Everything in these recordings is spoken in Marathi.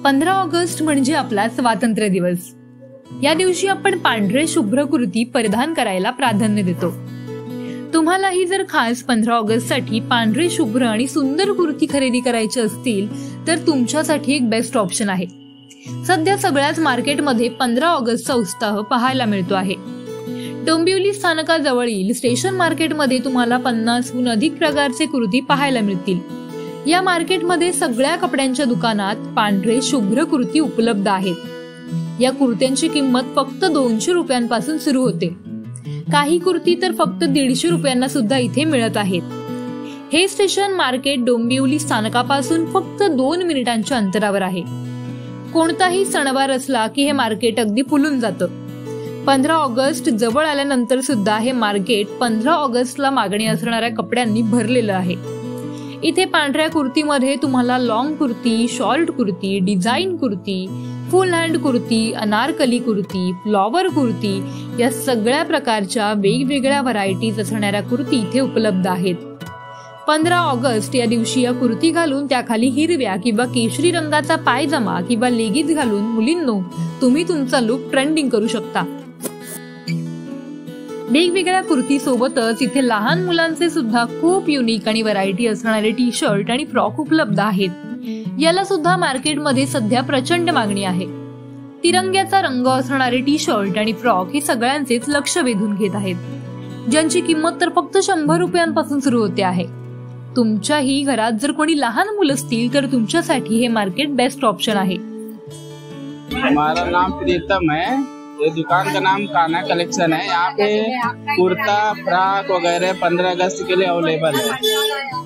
15 ऑगस्ट म्हणजे आपला स्वातंत्र्य दिवस। या दिवशी आपण पांढरे शुभ्र कुर्ती परिधान करायला प्राधान्य देतो। तुम्हालाही जर खास 15 ऑगस्ट साठी पांढरे शुभ्र आणि सुंदर कुर्ती खरेदी करायची असतील तर तुमच्यासाठी एक बेस्ट ऑप्शन आहे। सध्या सगळ्याच मार्केटमध्ये 15 ऑगस्टचा उत्साह पाहायला मिळतो आहे। डोंबिवली स्थानकाजवळील स्टेशन मार्केटमध्ये तुम्हाला 50हून अधिक प्रकारचे कुर्ती पाहायला मिळतील। या मार्केटमध्ये सगळ्या कपड्यांच्या दुकानात पांढरे शुभ्र कुर्ती उपलब्ध आहेत। या कुर्त्यांची किंमत फक्त 200 रुपयांपासून सुरू होते। काही कुर्ती तर फक्त 150 रुपयांना सुद्धा इथे मिळत आहेत। हे स्टेशन मार्केट डोंबिवली स्थानकापासून फक्त 2 मिनिटांच्या अंतरावर आहे। कोणताही सणवार असला की हे मार्केट अगदी फुलून जातं। 15 ऑगस्ट जवळ आल्यानंतर सुद्धा हे मार्केट 15 ऑगस्टला मागणी असणाऱ्या कपड्यांनी भरलेलं आहे। इथे पांढऱ्या कुर्तीमध्ये तुम्हाला long kurti, short kurti, design kurti, फुल हँड कुर्ती, अनारकली कुर्ती, फ्लॉवर कुर्ती या सगळ्या प्रकारच्या वेगवेगळ्या व्हरायटीज असणाऱ्या कुर्ती इथे उपलब्ध आहेत। 15 ऑगस्ट या दिवशी या कुर्ती घालून त्याखाली हिरव्या किंवा केशरी रंगाचा पायजमा किंवा लेगिन्स घालून मुलींनो तुम्ही तुमचा लुक ट्रेंडिंग करू शकता। वेगवेगळ्या कुर्ती सोबतच इथे लहान मुलांचे सुद्धा खूप युनिक आणि व्हरायटी असणारे टी शर्ट आणि फ्रॉक उपलब्ध आहेत। याला सुद्धा मार्केटमध्ये सध्या प्रचंड मागणी आहे। तिरंग्याचा रंग असणारे टी शर्ट आणि फ्रॉक हे सगळ्यांचेच लक्ष वेधून घेत आहेत, ज्यांची किंमत तर फक्त 100 रुपयांपासून सुरू होते आहे। तुमच्याही घरात जर कोणी लहान मुलं असतील तर तुमच्यासाठी हे मार्केट बेस्ट ऑप्शन आहे। हमारा नाम प्रीतम है। ये दुकान का नाम कान्हा कलेक्शन है। यहाँ पे कुर्ता, फ्रॉक वगैरह 15 अगस्त के लिए अवेलेबल है।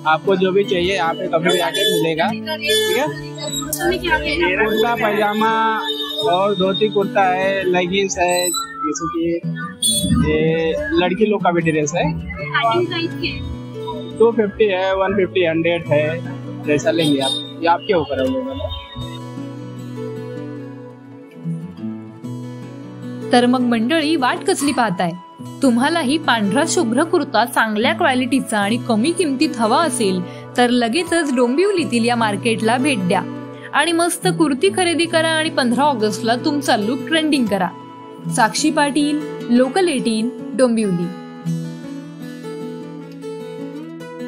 आपको जो भी चाहिए यहाँ पे कभी भी आके मिलेगा। ठीक है, कुर्ता पैजामा और धोती कुर्ता है, लेगिंग्स है, जैसे कि ये लड़की लोग का भी ड्रेस है। 250 है, 150, 100 है, जैसा लेंगे आप, ये आपके ऊपर अवेलेबल है। तर मग मंडळी वाट कसली पाहताय? तुम्हालाही पांढरा शुभ्र कुर्ता चांगल्या क्वालिटीचा आणि कमी किमतीत हवा असेल तर लगेचच डोंबिवलीतील या मार्केटला भेट द्या आणि मस्त कुर्ती खरेदी करा आणि 15 ऑगस्टला तुमचा लुक ट्रेंडिंग करा। साक्षी पाटील, लोकल 18, डोंबिवली।